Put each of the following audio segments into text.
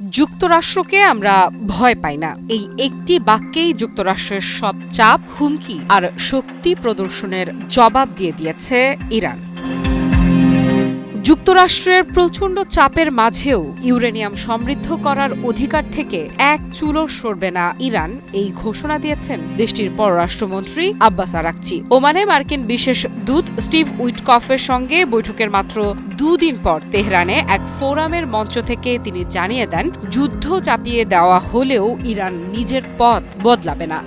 যুক্তরাষ্ট্রকে আমরা ভয় পাই না, এই একটি বাক্যেই যুক্তরাষ্ট্রের সব চাপ, হুমকি আর শক্তি প্রদর্শনের জবাব দিয়ে দিয়েছে ইরান। যুক্তরাষ্ট্রের প্রচণ্ড চাপের মাঝেও ইউরেনিয়াম সমৃদ্ধ করার অধিকার থেকে এক চুলও সরবে না ইরান, এই ঘোষণা দিয়েছেন দেশটির পররাষ্ট্রমন্ত্রী আব্বাস আরাকচি। ওমানে মার্কিন বিশেষ দূত স্টিভ উইটকফের সঙ্গে বৈঠকের মাত্র দুদিন পর তেহরানে এক ফোরামের মঞ্চ থেকে তিনি জানিয়ে দেন, যুদ্ধ চাপিয়ে দেওয়া হলেও ইরান নিজের পথ বদলাবে না।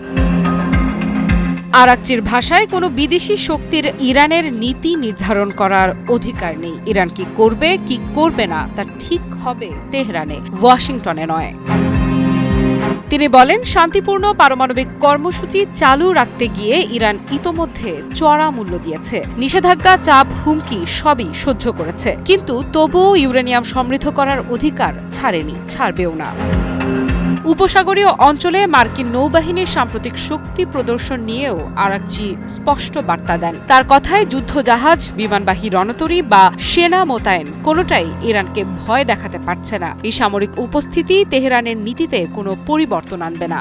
আরাকচির ভাষায়, কোনো বিদেশি শক্তির ইরানের নীতি নির্ধারণ করার অধিকার নেই। ইরান কি করবে কি করবে না তা ঠিক হবে তেহরানে, ওয়াশিংটনে নয়। তিনি বলেন, শান্তিপূর্ণ পারমাণবিক কর্মসূচি চালু রাখতে গিয়ে ইরান ইতোমধ্যে চড়া মূল্য দিয়েছে। নিষেধাজ্ঞা, চাপ, হুমকি সবই সহ্য করেছে, কিন্তু তবুও ইউরেনিয়াম সমৃদ্ধ করার অধিকার ছাড়েনি, ছাড়বেও না। উপসাগরীয় অঞ্চলে মার্কিন নৌবাহিনীর সাম্প্রতিক শক্তি প্রদর্শন নিয়েও আরাকচি স্পষ্ট বার্তা দেন। তার কথায়, যুদ্ধজাহাজ, বিমানবাহী রণতরী বা সেনা মোতায়েন কোনোটাই ইরানকে ভয় দেখাতে পারছে না। এই সামরিক উপস্থিতি তেহরানের নীতিতে কোনো পরিবর্তন আনবে না।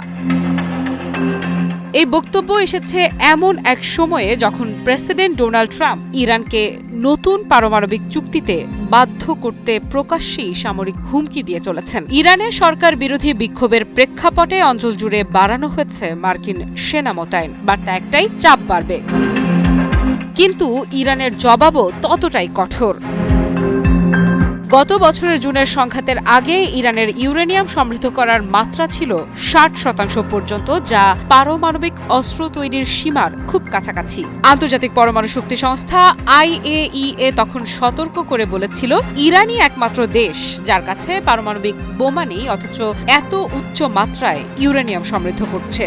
এই বক্তব্য এসেছে এমন এক সময়ে যখন প্রেসিডেন্ট ডোনাল্ড ট্রাম্প ইরানকে নতুন পারমাণবিক চুক্তিতে বাধ্য করতে প্রকাশ্যেই সামরিক হুমকি দিয়ে চলেছেন। ইরানের সরকার বিরোধী বিক্ষোভের প্রেক্ষাপটে অঞ্চল জুড়ে বাড়ানো হয়েছে মার্কিন সেনা মোতায়েন। বার্তা একটাই, চাপ বাড়বে। কিন্তু ইরানের জবাবও ততটাই কঠোর। গত বছরের জুনের সংঘাতের আগে ইরানের ইউরেনিয়াম সমৃদ্ধ করার মাত্রা ছিল 60% পর্যন্ত, যা পারমাণবিক অস্ত্র তৈরির সীমার খুব কাছাকাছি। আন্তর্জাতিক পরমাণু শক্তি সংস্থা IAEA তখন সতর্ক করে বলেছিল, ইরানই একমাত্র দেশ যার কাছে পারমাণবিক বোমা নেই, অথচ এত উচ্চ মাত্রায় ইউরেনিয়াম সমৃদ্ধ করছে।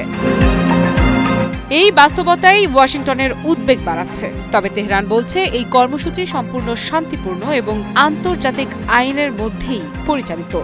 এই বাস্তবতাই ওয়াশিংটনের উদ্বেগ বাড়াচ্ছে। তবে তেহরান বলছে, এই কর্মসূচি সম্পূর্ণ শান্তিপূর্ণ এবং আন্তর্জাতিক আইনের মধ্যেই পরিচালিত।